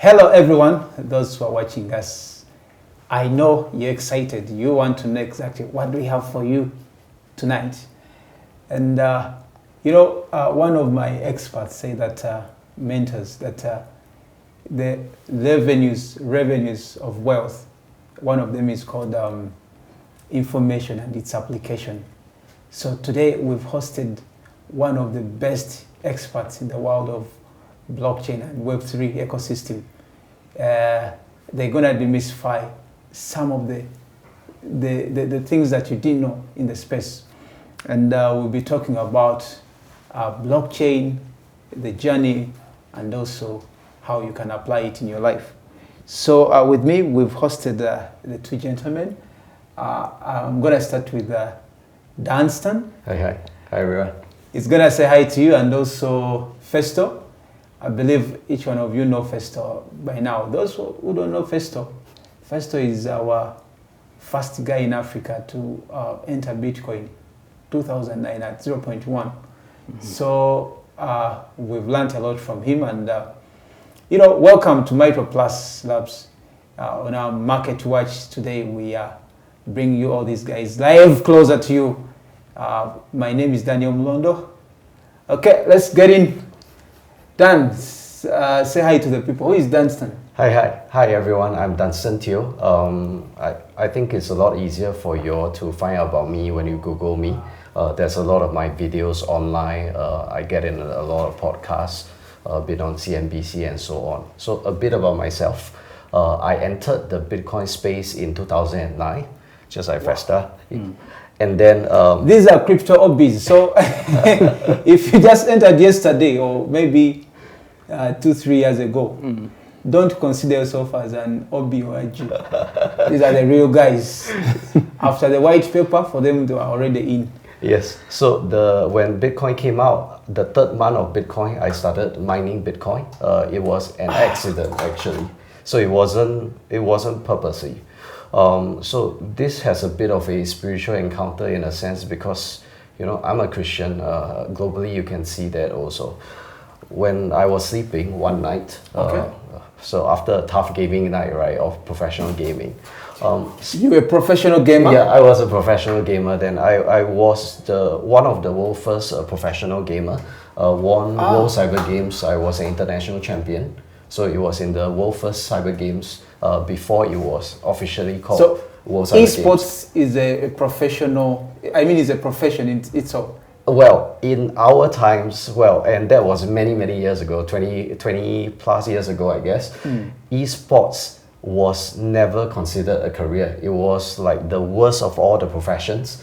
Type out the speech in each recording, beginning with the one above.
Hello everyone, those who are watching us. I know you're excited. You want to know exactly what do we have for you tonight. And one of my experts say that, mentors, that the revenues of wealth, one of them is called information and its application. So today we've hosted one of the best experts in the world of blockchain and Web3 ecosystem. They're gonna demystify some of the things that you didn't know in the space. And we'll be talking about blockchain, the journey, and also how you can apply it in your life. So with me, we've hosted the two gentlemen. I'm gonna start with Dunstan. Hi everyone. He's gonna say hi to you, and also Festo. I believe each one of you know Festo by now. Those who don't know Festo, Festo is our first guy in Africa to enter Bitcoin, 2009 at 0.1. Mm-hmm. So we've learned a lot from him, and welcome to Mitroplus Labs. On our Market Watch today, we bring you all these guys live closer to you. My name is Daniel Mlondo. Okay, let's get in. Dan, say hi to the people. Who is Dunstan? Hi everyone. I'm Dunstan Teo. I think it's a lot easier for you all to find out about me when you Google me. There's a lot of my videos online. I get in a lot of podcasts, a bit on CNBC and so on. So a bit about myself. I entered the Bitcoin space in 2009, just like Festa. And then these are crypto hobbies. So if you just entered yesterday or maybe 2-3 years ago, don't consider yourself as an hobby or a G. These are the real guys. After the white paper, for them, they are already in. Yes. So when Bitcoin came out, the third month of Bitcoin, I started mining Bitcoin. It was an accident actually. So it wasn't purposely. So this has a bit of a spiritual encounter in a sense because, I'm a Christian. Globally, you can see that also. When I was sleeping one night, so after a tough gaming night, right, of professional gaming. You were a professional gamer? Yeah, I was a professional gamer then. I was one of the world's first professional gamer. Won World Cyber Games. I was an international champion. So it was in the world first cyber games before it was officially called World Cyber Games. Esports is a professional, is a profession in itself. Well, in our times, and that was many years ago, 20 plus years ago, I guess, esports was never considered a career. It was like the worst of all the professions.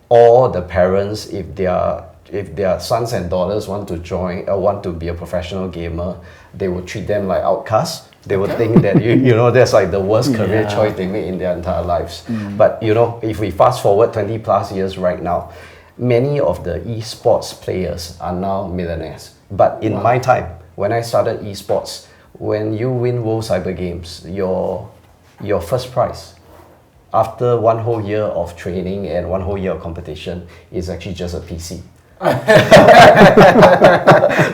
All the parents, if their sons and daughters want to join or want to be a professional gamer, they would treat them like outcasts. They would think that that's like the worst career choice they made in their entire lives. But if we fast forward 20 plus years right now, many of the esports players are now millionaires. But in my time, when I started esports, when you win World Cyber Games, your first prize after one whole year of training and one whole year of competition is actually just a PC.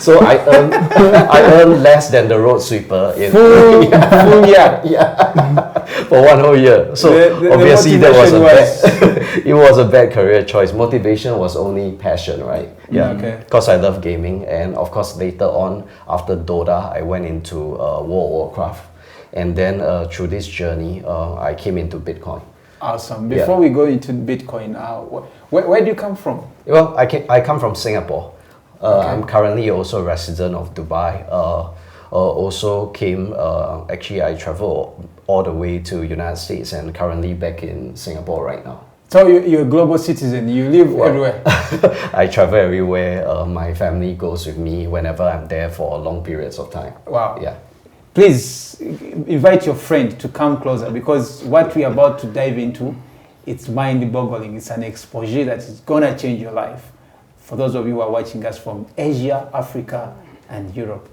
So I earn less than the road sweeper in full year. For one whole year. So obviously that was it was a bad career choice. Motivation was only passion, right? Because I love gaming, and of course later on after Dota I went into World of Warcraft, and then through this journey I came into Bitcoin. Awesome. Before we go into Bitcoin, where do you come from? Well, I come from Singapore. I'm currently also a resident of Dubai. Also came, actually I travel all the way to United States and currently back in Singapore right now. So you're a global citizen, you live everywhere? I travel everywhere. My family goes with me whenever I'm there for long periods of time. Wow. Yeah. Please invite your friend to come closer, because what we're about to dive into, it's mind-boggling. It's an exposure that is gonna change your life. For those of you who are watching us from Asia, Africa, and Europe.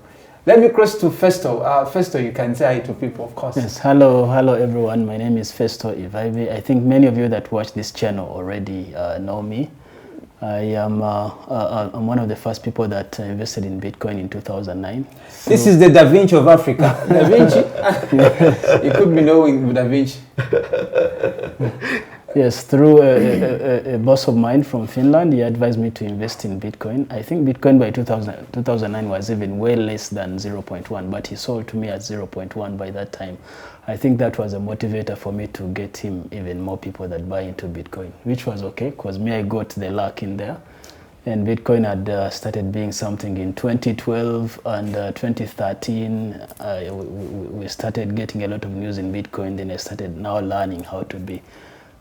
Let me cross to Festo. Festo, you can say hi to people, of course. Yes, hello everyone. My name is Festo Ivaibe. I think many of you that watch this channel already know me. I'm one of the first people that invested in Bitcoin in 2009. This is the Da Vinci of Africa. Da Vinci? You could be knowing Da Vinci. Yes, through a boss of mine from Finland, he advised me to invest in Bitcoin. I think Bitcoin by 2009 was even way less than 0.1, but he sold to me at 0.1 by that time. I think that was a motivator for me to get him even more people that buy into Bitcoin, which was okay, because me, I got the luck in there. And Bitcoin had started being something in 2012 and 2013. We started getting a lot of news in Bitcoin. Then I started now learning how to be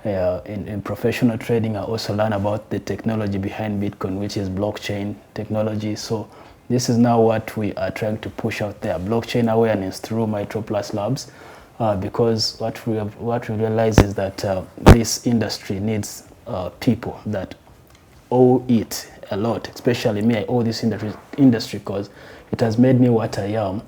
in professional trading. I also learn about the technology behind Bitcoin, which is blockchain technology. So this is now what we are trying to push out there, blockchain awareness through Mitroplus Labs, because what we realize is that this industry needs people that owe it a lot. Especially me, I owe this industry because it has made me what I am.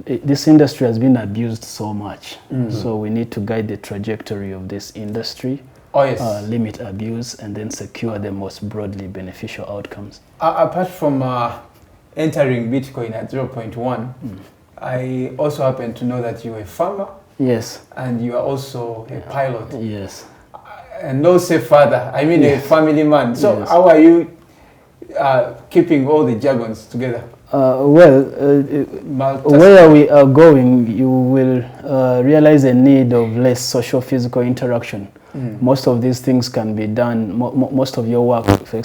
This industry has been abused so much, so we need to guide the trajectory of this industry, limit abuse, and then secure the most broadly beneficial outcomes. Apart from entering Bitcoin at 0.1, I also happen to know that you're a farmer. Yes. And you are also a pilot. Yes. And no say father, I mean a family man. So Yes. how are you keeping all the jargons together? Where we are going, you will realize a need of less social physical interaction. Most of these things can be done, most of your work, for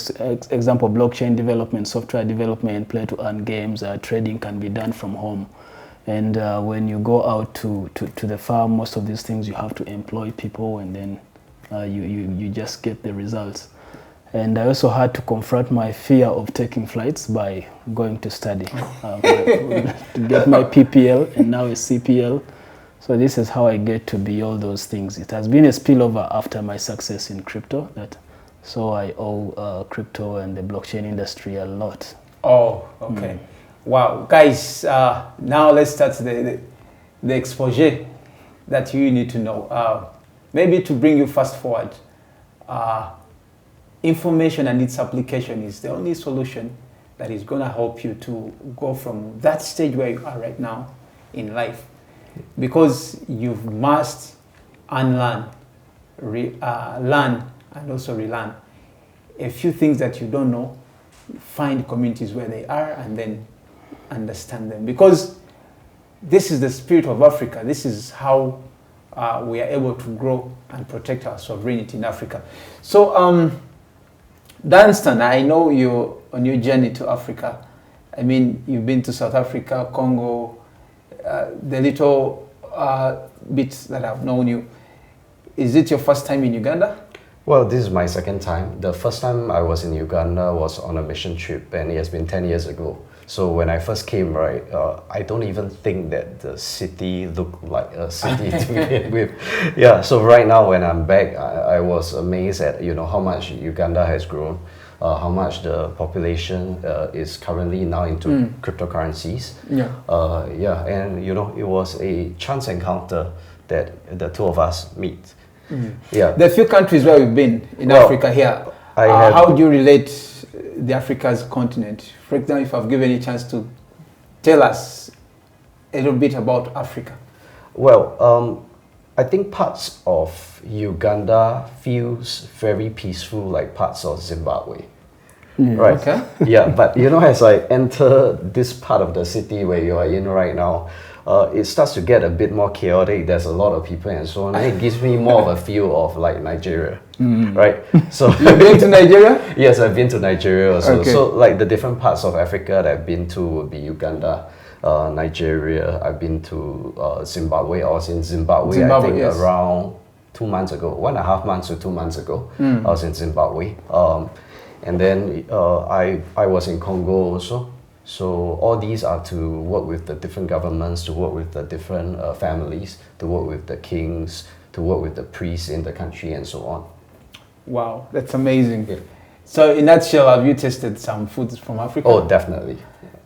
example, blockchain development, software development, play to earn games, trading can be done from home. And when you go out to the farm, most of these things you have to employ people, and then you just get the results. And I also had to confront my fear of taking flights by going to study to get my PPL and now a CPL. So this is how I get to be all those things. It has been a spillover after my success in crypto. So I owe crypto and the blockchain industry a lot. Oh, okay. Wow. Guys, now let's start the exposure that you need to know. Maybe to bring you fast forward. Information and its application is the only solution that is going to help you to go from that stage where you are right now in life, because you must unlearn, learn, and also relearn a few things that you don't know. Find communities where they are and then understand them, because this is the spirit of Africa. This is how we are able to grow and protect our sovereignty in Africa. So Dunstan, I know you're on your journey to Africa. I mean, you've been to South Africa, Congo, the little bits that I've known you. Is it your first time in Uganda? Well, this is my second time. The first time I was in Uganda was on a mission trip, and it has been 10 years ago. So when I first came, right, I don't even think that the city looked like a city to begin with. Yeah, so right now when I'm back, I was amazed at, how much Uganda has grown, how much the population is currently now into cryptocurrencies. Yeah, and it was a chance encounter that the two of us meet. Yeah. The few countries where we've been in Africa here, how do you relate the Africa's continent? For example, if I've given you a chance to tell us a little bit about Africa. Well, I think parts of Uganda feels very peaceful, like parts of Zimbabwe. Right. Okay. Yeah, but as I enter this part of the city where you are in right now, it starts to get a bit more chaotic. There's a lot of people and so on. And it gives me more of a feel of like Nigeria, right? So you've been to Nigeria? Yes, I've been to Nigeria also. Okay. So like the different parts of Africa that I've been to would be Uganda, Nigeria. I've been to Zimbabwe. I was in Zimbabwe I think yes. around 2 months ago, 1.5 months to 2 months ago. I was in Zimbabwe. And then I was in Congo also. So all these are to work with the different governments, to work with the different families, to work with the kings, to work with the priests in the country and so on. Wow, that's amazing. Yeah. So in a nutshell, have you tasted some foods from Africa? Oh, definitely.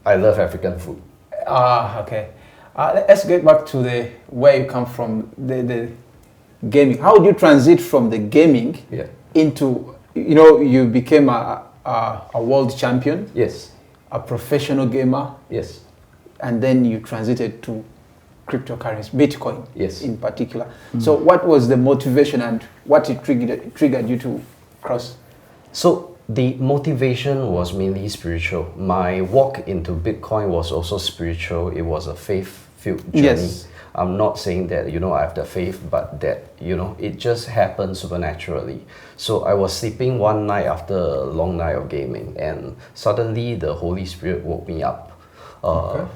I love African food. Okay. Let's get back to where you come from, the gaming. How would you transit from the gaming into, you became a world champion, Yes. a professional gamer, Yes. and then you transited to cryptocurrency, Bitcoin, Yes. in particular. So what was the motivation and what it triggered you to cross? So the motivation was mainly spiritual. My walk into Bitcoin was also spiritual. It was a faith-filled journey. Yes. I'm not saying that, I have the faith, but that, it just happened supernaturally. So I was sleeping one night after a long night of gaming, and suddenly the Holy Spirit woke me up.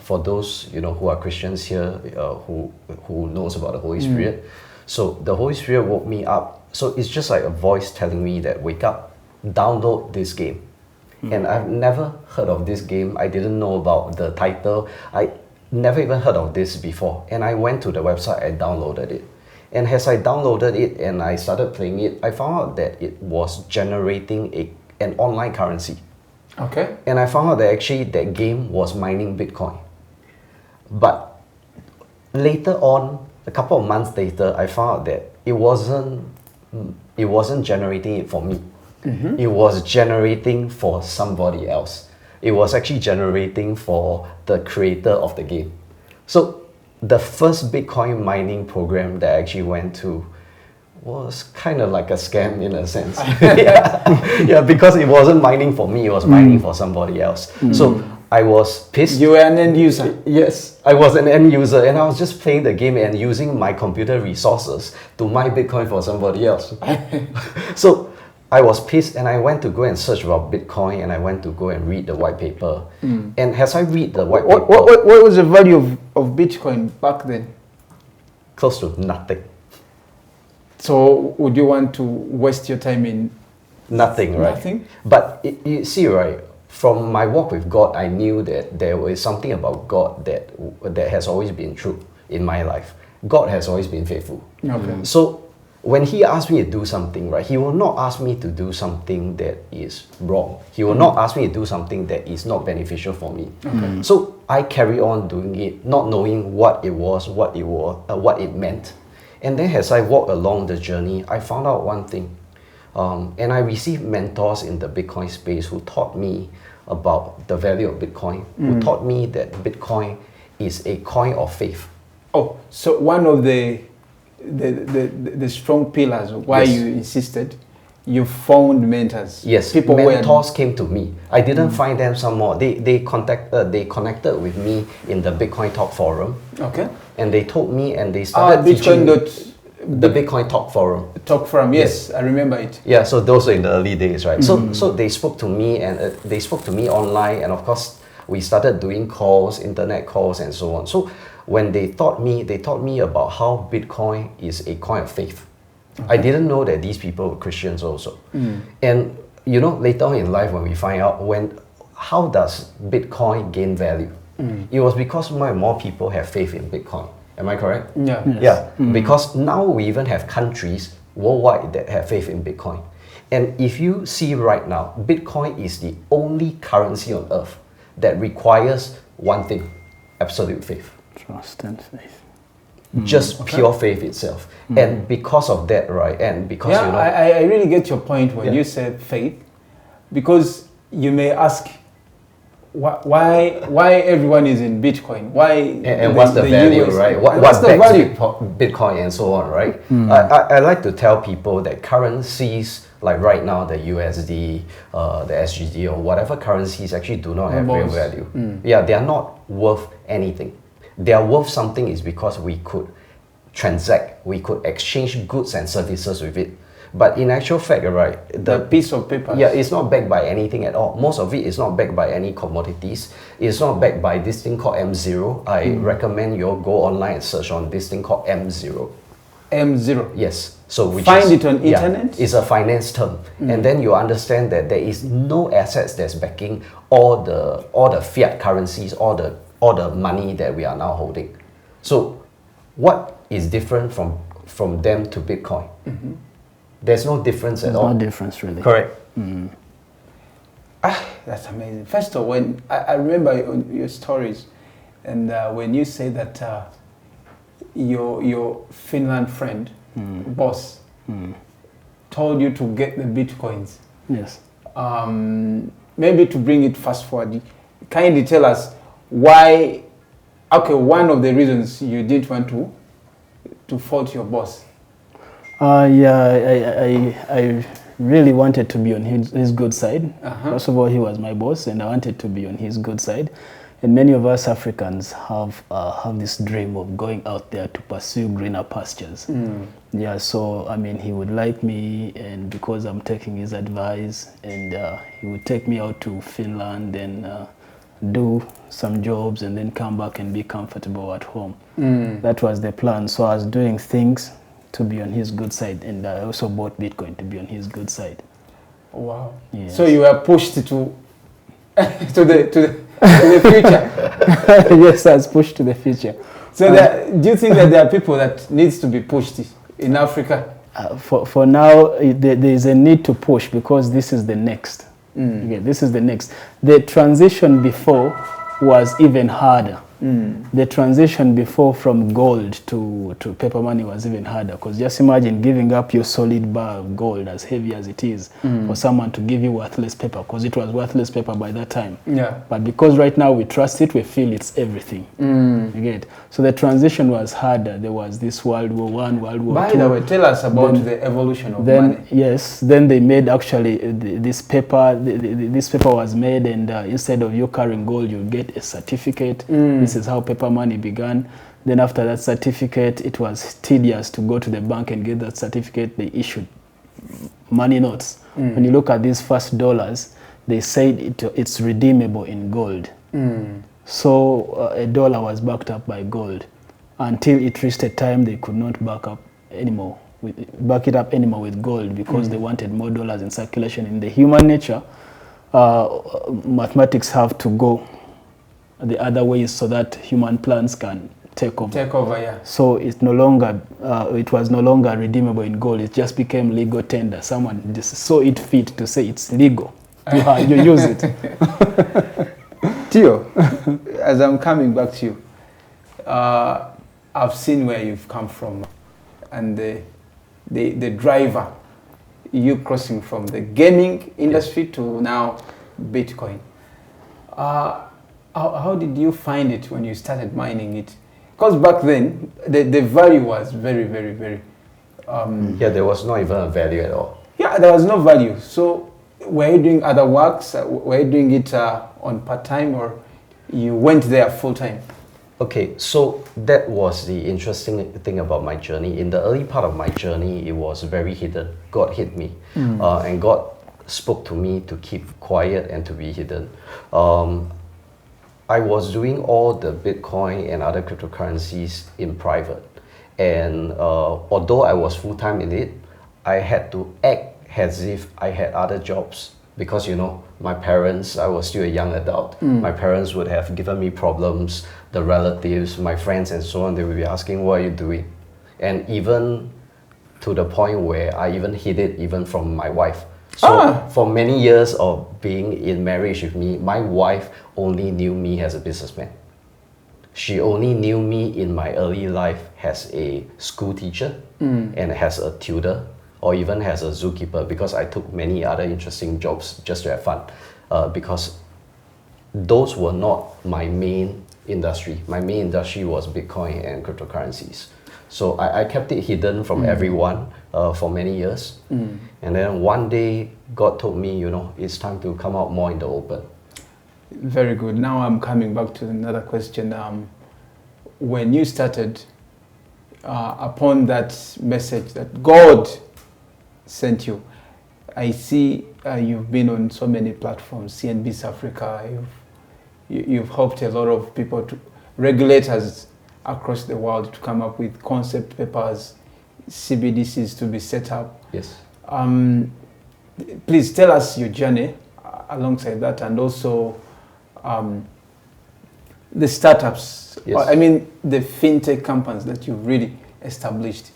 For those, who are Christians here, who knows about the Holy Spirit. So the Holy Spirit woke me up. So it's just like a voice telling me that, wake up, download this game. And I've never heard of this game. I didn't know about the title. I never even heard of this before. And I went to the website, I downloaded it. And as I downloaded it and I started playing it, I found out that it was generating an online currency. Okay. And I found out that actually that game was mining Bitcoin. But later on, a couple of months later, I found out that it wasn't generating it for me. It was generating for somebody else. It was actually generating for the creator of the game. So the first Bitcoin mining program that I actually went to was kind of like a scam in a sense. Yeah, because it wasn't mining for me, it was mining for somebody else. So I was pissed. You were an end user. Yes, I was an end user and I was just playing the game and using my computer resources to mine Bitcoin for somebody else. So I was pissed and I went to go and search about Bitcoin and I went to go and read the white paper. And as I read the white paper... What was the value of Bitcoin back then? Close to nothing. So would you want to waste your time in nothing, right? Nothing? But you see, right, from my walk with God, I knew that there was something about God that has always been true in my life. God has always been faithful. Okay. So when he asked me to do something, right, he will not ask me to do something that is wrong. He will not ask me to do something that is not beneficial for me. Okay. So I carry on doing it, not knowing what it meant. And then as I walked along the journey, I found out one thing. And I received mentors in the Bitcoin space who taught me about the value of Bitcoin, who taught me that Bitcoin is a coin of faith. Oh, so one of the strong pillars why Yes. you insisted, you found mentors. Yes, mentors came to me. I didn't find them somewhere. They connected with me in the Bitcoin Talk forum. Okay. And they told me and they started teaching the Bitcoin Talk forum. Talk forum, yes, I remember it. Yeah, so those were in the early days, right? So they spoke to me and they spoke to me online, and of course we started doing calls, internet calls, and so on. So when they taught me about how Bitcoin is a coin of faith. Okay. I didn't know that these people were Christians also. And later on in life when we find out how does Bitcoin gain value? It was because more and more people have faith in Bitcoin. Am I correct? Yeah. Yes. Yeah, because now we even have countries worldwide that have faith in Bitcoin. And if you see right now, Bitcoin is the only currency on earth that requires one thing, absolute faith. Trust and faith. Just pure faith itself. And because of that, right, and because I really get your point when you said faith, because you may ask why everyone is in Bitcoin, why and what's the value, US, right? What's the value? Bitcoin and so on, right? I like to tell people that currencies like right now the USD, the SGD, or whatever currencies actually do not have real value. Yeah, they are not worth anything. They are worth something is because we could transact, we could exchange goods and services with it. But in actual fact, right, the piece of paper, it's not backed by anything at all. Most of it is not backed by any commodities. It's not backed by this thing called M0. I recommend you all go online and search on this thing called M0. M0. Yes. So we find it on internet. It's a finance term, and then you understand that there is no assets that's backing all the fiat currencies, all the money that we are now holding. So, what is different from them to Bitcoin? There's no difference at all. There's no difference really. Correct. That's amazing. First of all, when I remember your stories, and when you say that your Finland friend, boss, told you to get the Bitcoins. Yes. Maybe to bring it fast forward, kindly tell us why, okay, one of the reasons you didn't want to fault your boss. I really wanted to be on his good side. First of all, he was my boss, and I wanted to be on his good side. And many of us Africans have this dream of going out there to pursue greener pastures. Yeah, so I mean, he would like me, and because I'm taking his advice, and he would take me out to Finland and do some jobs, and then come back and be comfortable at home. That was the plan. So I was doing things to be on his good side, and I also bought Bitcoin to be on his good side. Wow! Yes. So you were pushed to to the future. Yes, I was pushed to the future. So do you think that there are people that needs to be pushed in Africa? For now, there is a need to push, because this is the next. Okay, this is the next. The transition before was even harder. The transition before from gold to paper money was even harder, because just imagine giving up your solid bar of gold, as heavy as it is, for someone to give you worthless paper, because it was worthless paper by that time. Yeah. But because right now we trust it, we feel it's everything. You get? So the transition was harder. There was this World War I, World War II. By the way, tell us about the evolution of money. Yes, then they made actually this paper. This paper was made, and instead of you carrying gold, you get a certificate. This is how paper money began. Then after that certificate, it was tedious to go to the bank and get that certificate. They issued money notes. When you look at these first dollars, they said it's redeemable in gold. So a dollar was backed up by gold until it reached a time they could not back it up anymore with gold, because they wanted more dollars in circulation. In the human nature, mathematics have to go the other ways so that human plans can take over. Yeah. So it's no longer, it was no longer redeemable in gold. It just became legal tender. Someone just saw it fit to say it's legal. You use it. Teo, as I'm coming back to you, I've seen where you've come from, and the driver, you crossing from the gaming industry to now Bitcoin. How did you find it when you started mining it? Because back then, the value was very, very, very... yeah, there was not even a value at all. Yeah, there was no value. So were you doing other works? Were you doing it on part-time, or you went there full-time? Okay, so that was the interesting thing about my journey. In the early part of my journey, it was very hidden. God hid me, and God spoke to me to keep quiet and to be hidden. I was doing all the Bitcoin and other cryptocurrencies in private. And although I was full-time in it, I had to act as if I had other jobs. Because, you know, my parents, I was still a young adult. My parents would have given me problems, the relatives, my friends and so on, they would be asking, what are you doing? And even to the point where I even hid it even from my wife. So for many years of being in marriage with me, my wife only knew me as a businessman. She only knew me in my early life as a school teacher and as a tutor, or even as a zookeeper, because I took many other interesting jobs just to have fun. Because those were not my main industry. My main industry was Bitcoin and cryptocurrencies. So I kept it hidden from everyone for many years. And then one day, God told me, you know, it's time to come out more in the open. Very good. Now I'm coming back to another question. When you started, upon that message that God sent you, I see you've been on so many platforms, CNBC Africa, you've helped a lot of people, regulators across the world, to come up with concept papers, CBDCs to be set up. Yes. Please tell us your journey alongside that, and also the startups. Yes. I mean, the fintech companies that you've really established.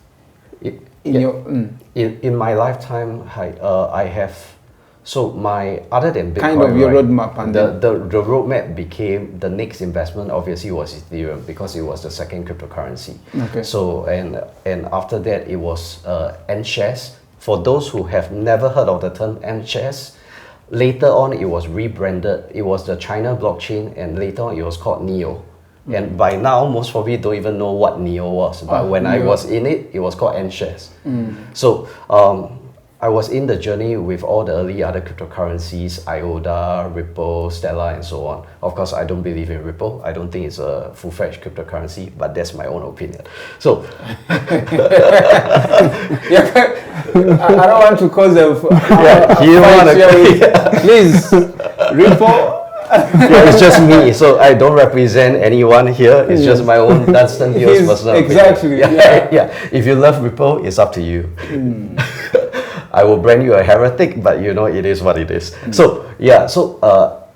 In my lifetime, I have. So other than Bitcoin, kind of your roadmap, and the roadmap became the next investment. Obviously, was Ethereum, because it was the second cryptocurrency. Okay. So and after that, it was N shares For those who have never heard of the term N shares, later on it was rebranded. It was the China blockchain, and later on it was called Neo. And by now, most probably don't even know what Neo was. But when I was in it, it was called N shares. So I was in the journey with all the early other cryptocurrencies, IOTA, Ripple, Stellar, and so on. Of course, I don't believe in Ripple. I don't think it's a full-fledged cryptocurrency, but that's my own opinion. So, I don't want to cause a please, Ripple. It's just me, so I don't represent anyone here. It's just my own Dunstan Teo's personal exactly, opinion. Yeah. If you love Ripple, it's up to you. I will brand you a heretic, but you know, it is what it is. So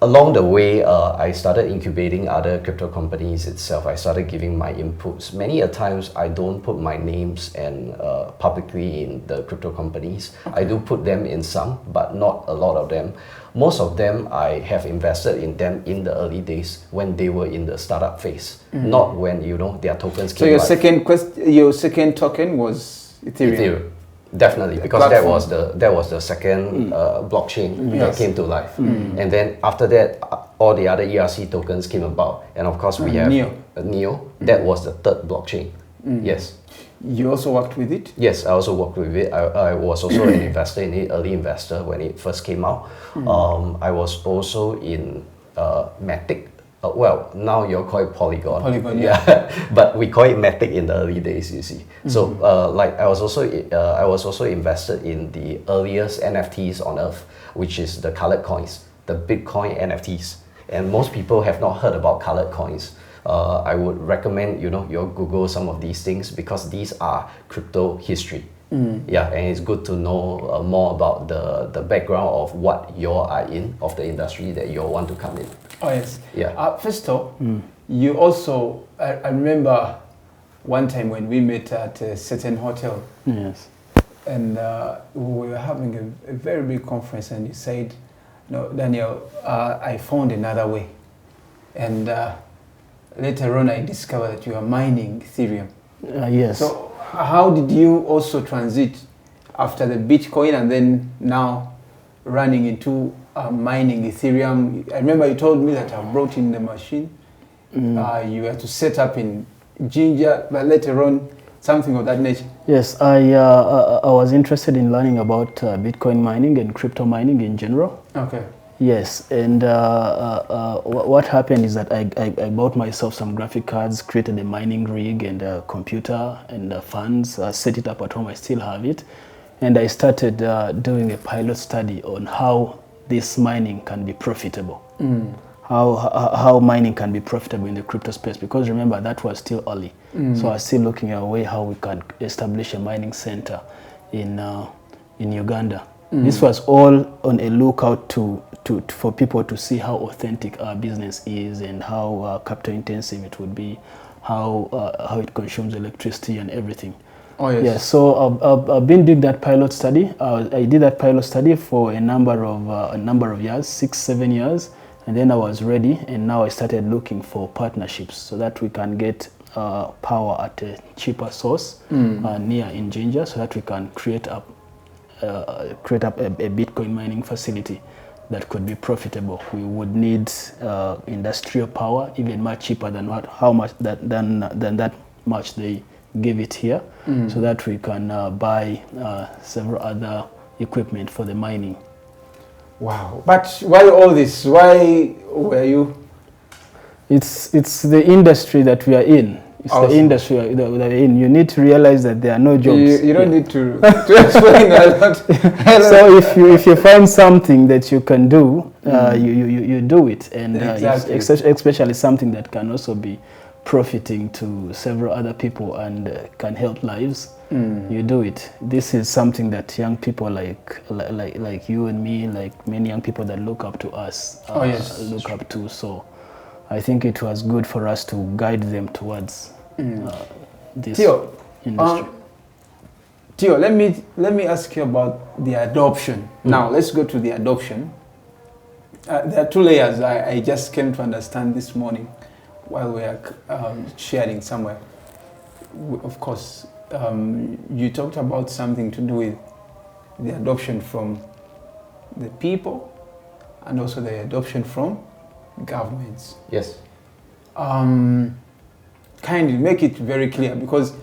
along the way, I started incubating other crypto companies itself. I started giving my inputs. Many a times, I don't put my names and publicly in the crypto companies. I do put them in some, but not a lot of them. Most of them, I have invested in them in the early days when they were in the startup phase, not when, you know, their tokens came. So your second token was Ethereum. Definitely, because that was the second blockchain that came to life, and then after that, all the other ERC tokens came about, and of course we have Neo. That was the third blockchain. Yes. You also worked with it? Yes, I also worked with it. I was also an investor in it, early investor when it first came out. I was also in Matic. Well, now you call it Polygon. Polygon, but we call it Matic in the early days, you see. So, like I was also invested in the earliest NFTs on Earth, which is the colored coins, the Bitcoin NFTs. And most people have not heard about colored coins. I would recommend, you know, you Google some of these things because these are crypto history. Yeah, and it's good to know more about the background of what you are in, of the industry that you want to come in. Oh yes. Yeah. First off, you also, I remember one time when we met at a certain hotel. Yes. And we were having a very big conference, and you said, "No, Daniel, I found another way." And later on, I discovered that you are mining Ethereum. Yes. So how did you also transit after the Bitcoin and then now running into mining Ethereum? I remember you told me that I brought in the machine. You had to set up in Ginger, but later on, something of that nature. Yes, I was interested in learning about Bitcoin mining and crypto mining in general. Okay. Yes, and what happened is that I bought myself some graphic cards, created a mining rig and a computer and funds, set it up at home. I still have it. And I started doing a pilot study on how this mining can be profitable. How mining can be profitable in the crypto space, because remember, that was still early. So I was still looking at a way how we can establish a mining center in Uganda. This was all on a lookout for people to see how authentic our business is and how capital intensive it would be, how it consumes electricity and everything. Oh yes. Yeah, so I've been doing that pilot study. I did that pilot study for a number of years, 6-7 years, and then I was ready, and now I started looking for partnerships so that we can get power at a cheaper source near in Ginger, so that we can create up a Bitcoin mining facility that could be profitable. We would need industrial power, even much cheaper than that much they give it here, so that we can buy several other equipment for the mining. Wow! But why all this? Why were you? It's the industry that we are in. It's awesome. The industry that we are in. You need to realize that there are no jobs. You don't need to explain a lot. So if you find something that you can do, you do it, and exactly. Especially something that can also be profiting to several other people and can help lives. You do it. This is something that young people like you and me, like many young people that look up to us, look up to. So I think it was good for us to guide them towards this industry. Teo, let me ask you about the adoption. Now let's go to the adoption. There are two layers I just came to understand this morning while we are sharing somewhere. Of course, you talked about something to do with the adoption from the people and also the adoption from governments. Yes. Kindly make it very clear, because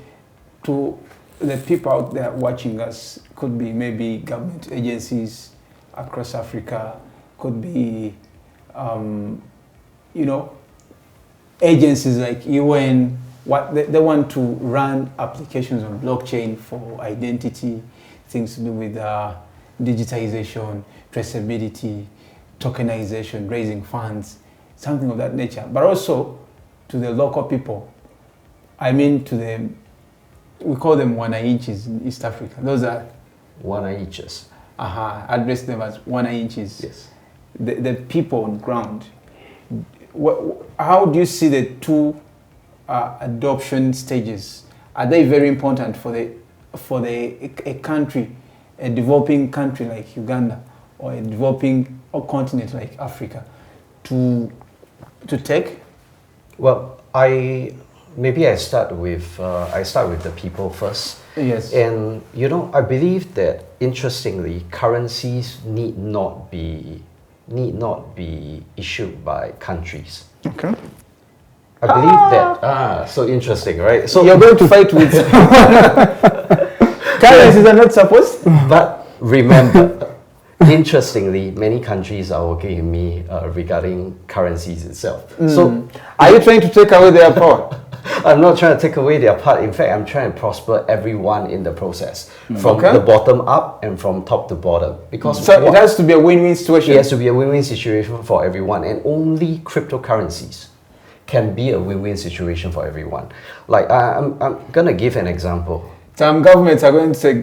to the people out there watching us, could be maybe government agencies across Africa, could be, agencies like UN, what they want to run applications on blockchain for identity, things to do with digitization, traceability, tokenization, raising funds, something of that nature. But also to the local people. I mean, we call them wananchis in East Africa. Those are Wananchis. Address them as wananchis. Yes. The people on ground. How do you see the two adoption stages? Are they very important for a country, a developing country like Uganda, or a developing continent like Africa, to take? Well, I start with the people first. Yes. And I believe that, interestingly, currencies need not be issued by countries. Okay. I believe that. So interesting, right? So you're going to fight with currencies are not supposed. But remember, interestingly, many countries are working with me regarding currencies itself. So, are you trying to take away their power? I'm not trying to take away their part. In fact, I'm trying to prosper everyone in the process, from the bottom up and from top to bottom. Because so it has to be a win-win situation. It has to be a win-win situation for everyone, and only cryptocurrencies can be a win-win situation for everyone. Like I'm gonna give an example. Some governments are going to say,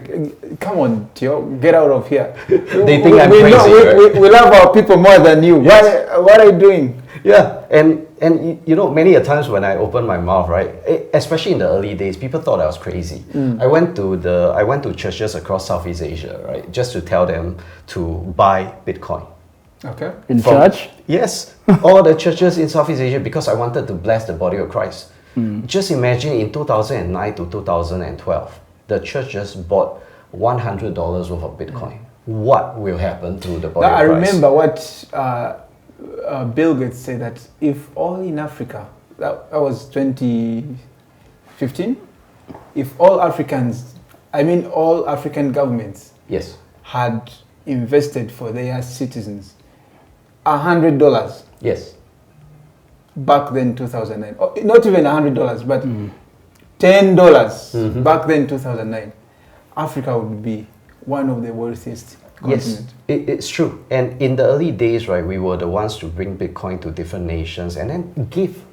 "Come on, Teo, get out of here." They think I'm crazy. Right? We love our people more than you. Yes. What are you doing? Yeah, and many a times when I open my mouth, right, especially in the early days, people thought I was crazy. I went to churches across Southeast Asia, right, just to tell them to buy Bitcoin. Okay. In church? Yes, all the churches in Southeast Asia, because I wanted to bless the body of Christ. Just imagine in 2009 to 2012, the churches bought $100 worth of Bitcoin. What will happen to the body of Christ? I remember what Bill Gates said, that if all in Africa, that was 2015, if all African governments yes, had invested for their citizens $100, yes, back then 2009, not even $100, but $10 back then 2009, Africa would be one of the wealthiest continents. Yes, it's true. And in the early days, right, we were the ones to bring Bitcoin to different nations and then give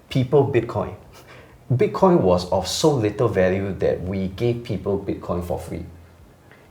people Bitcoin. Bitcoin was of so little value that we gave people Bitcoin for free.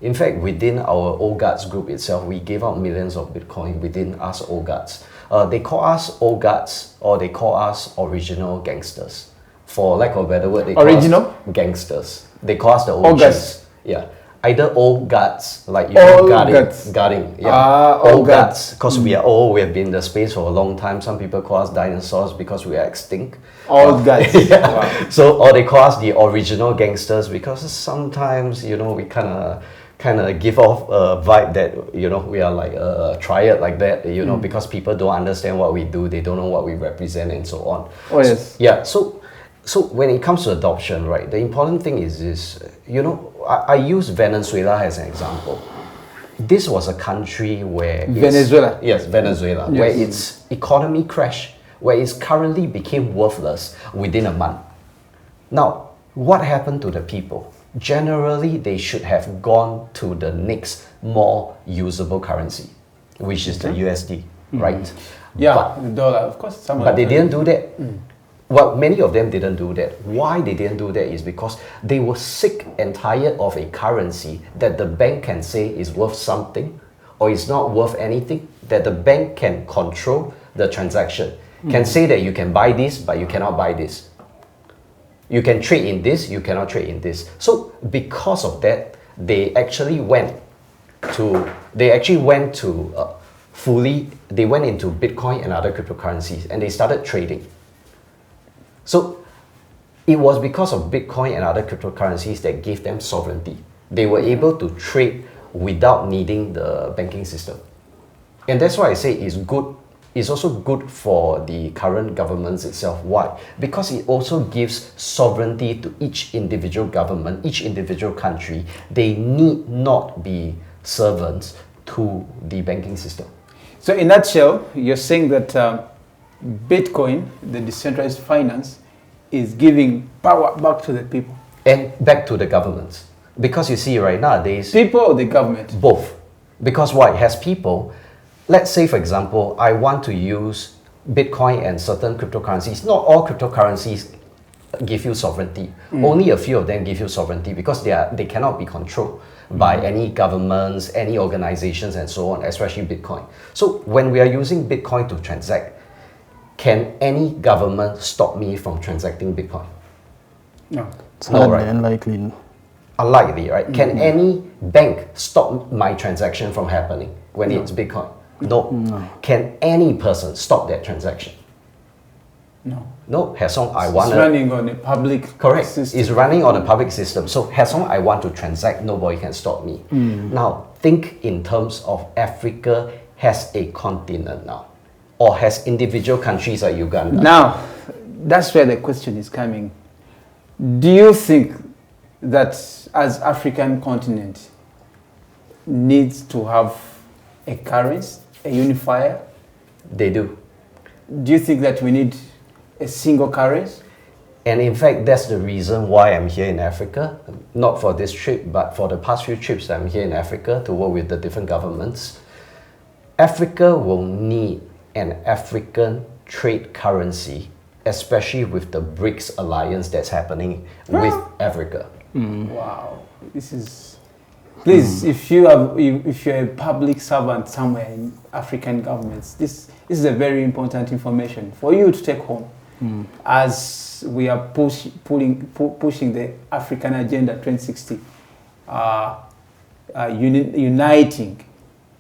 In fact, within our Old Guards group itself, we gave out millions of Bitcoin within us Old Guards. They call us Old Guards, or they call us original gangsters. For lack of a better word, they call us gangsters. They call us the OGs. Yeah. Either old guards, like guarding. Yeah. Old guards, because we are old, we have been in the space for a long time. Some people call us dinosaurs because we are extinct. Old guards. Yeah. Wow. So, or they call us the original gangsters, because sometimes, we kind of give off a vibe that, we are like a triad like that, because people don't understand what we do, they don't know what we represent and so on. Oh, yes. Yeah, so when it comes to adoption, right, the important thing is this, I use Venezuela as an example. This was a country where... Venezuela? Yes, Venezuela, yes. Where its economy crashed, where it currently became worthless within a month. Now, what happened to the people? Generally, they should have gone to the next more usable currency, which is the USD, right? Yeah, the dollar, of course. But they didn't do that. Well, many of them didn't do that. Why they didn't do that is because they were sick and tired of a currency that the bank can say is worth something or is not worth anything, that the bank can control the transaction. Can say that you can buy this, but you cannot buy this. You can trade in this, you cannot trade in this. So because of that, they actually went into Bitcoin and other cryptocurrencies, and they started trading. So it was because of Bitcoin and other cryptocurrencies that gave them sovereignty. They were able to trade without needing the banking system. And that's why I say it's good. It's also good for the current governments itself. Why? Because it also gives sovereignty to each individual government, each individual country. They need not be servants to the banking system. So in a nutshell, you're saying that Bitcoin, the decentralized finance, is giving power back to the people. And back to the governments. Because you see right nowadays... People or the government? Both. Because why? It has people... Let's say, for example, I want to use Bitcoin and certain cryptocurrencies. Not all cryptocurrencies give you sovereignty. Only a few of them give you sovereignty because they cannot be controlled by any governments, any organizations, and so on, especially Bitcoin. So when we are using Bitcoin to transact, can any government stop me from transacting Bitcoin? No. It's No, highly right? unlikely. Unlikely, right? Can any bank stop my transaction from happening when it's Bitcoin? No. Can any person stop that transaction? No. No. As long I want It's running on a public correct. system. It's running on a public system. So as long I want to transact, nobody can stop me. Now think in terms of Africa has a continent now, or has individual countries like Uganda. Now, that's where the question is coming. Do you think that as African continent needs to have a currency, a unifier? They do. Do you think that we need a single currency? And in fact, that's the reason why I'm here in Africa. Not for this trip, but for the past few trips that I'm here in Africa to work with the different governments. Africa will need an African trade currency, especially with the BRICS alliance that's happening with Africa. Wow, this is... Please, if you're a public servant somewhere in African governments, this is a very important information for you to take home. As we are pushing the African Agenda 2060, uniting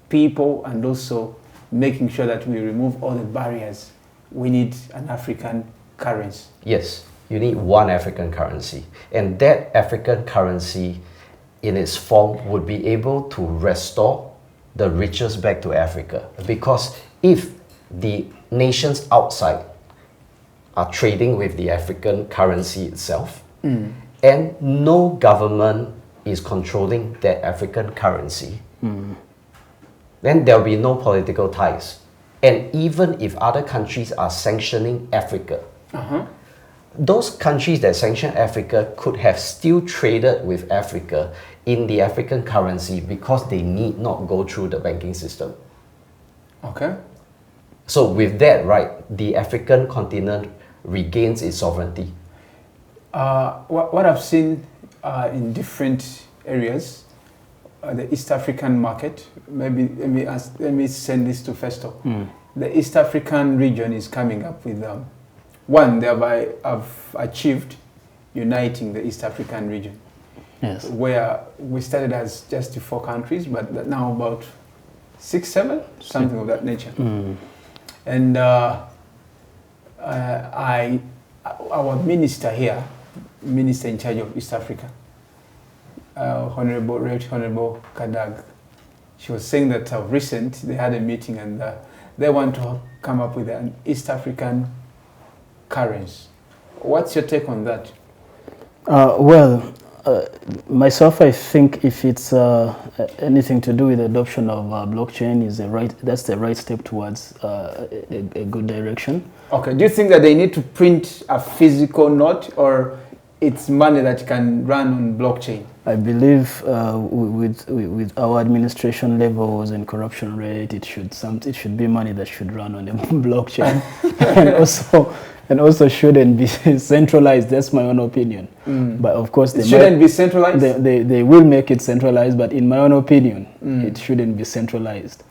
people and also making sure that we remove all the barriers. We need an African currency. Yes, you need one African currency. And that African currency in its form would be able to restore the riches back to Africa. Because if the nations outside are trading with the African currency itself, and no government is controlling that African currency, then there will be no political ties. And even if other countries are sanctioning Africa, those countries that sanction Africa could have still traded with Africa in the African currency because they need not go through the banking system. Okay. So with that, right, the African continent regains its sovereignty. What I've seen in different areas, the East African market, maybe let me send this to Festo. The East African region is coming up with one, thereby have achieved uniting the East African region. Yes. Where we started as just 4 countries, but now about 6, 7, something of that nature. And our minister here, minister in charge of East Africa, Honorable Kadag, she was saying that recent they had a meeting and they want to come up with an East African currency. What's your take on that? Myself, I think if it's anything to do with the adoption of blockchain, that's the right step towards a good direction. Okay. Do you think that they need to print a physical note, or it's money that can run on blockchain? I believe with our administration levels and corruption rate, it should be money that should run on a blockchain, and also shouldn't be centralized. That's my own opinion. But of course, it shouldn't be centralized. They will make it centralized, but in my own opinion, it shouldn't be centralized.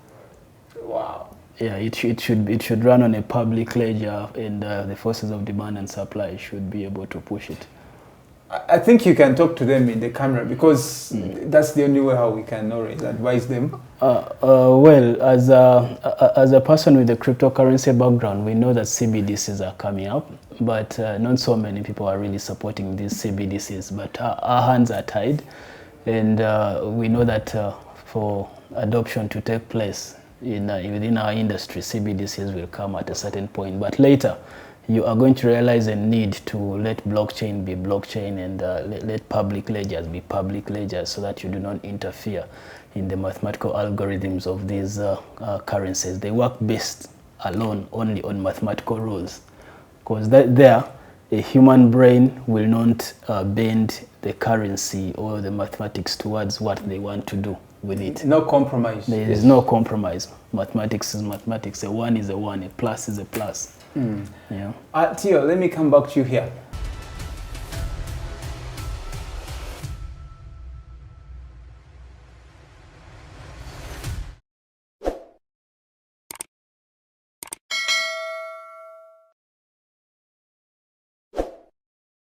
Wow. Yeah, it should run on a public ledger, and the forces of demand and supply should be able to push it. I think you can talk to them in the camera, because that's the only way how we can always advise them. Well, as a person with a cryptocurrency background, we know that CBDCs are coming up, but not so many people are really supporting these CBDCs. But our hands are tied, and we know that for adoption to take place within our industry. CBDCs will come at a certain point, but later you are going to realize a need to let blockchain be blockchain and let public ledgers be public ledgers, so that you do not interfere in the mathematical algorithms of these currencies. They work based alone only on mathematical rules, because there a human brain will not bend the currency or the mathematics towards what they want to do with it. No compromise. There is no compromise. Mathematics is mathematics. A 1 is a 1. A plus is a plus. Mm. Yeah. Teo, let me come back to you here.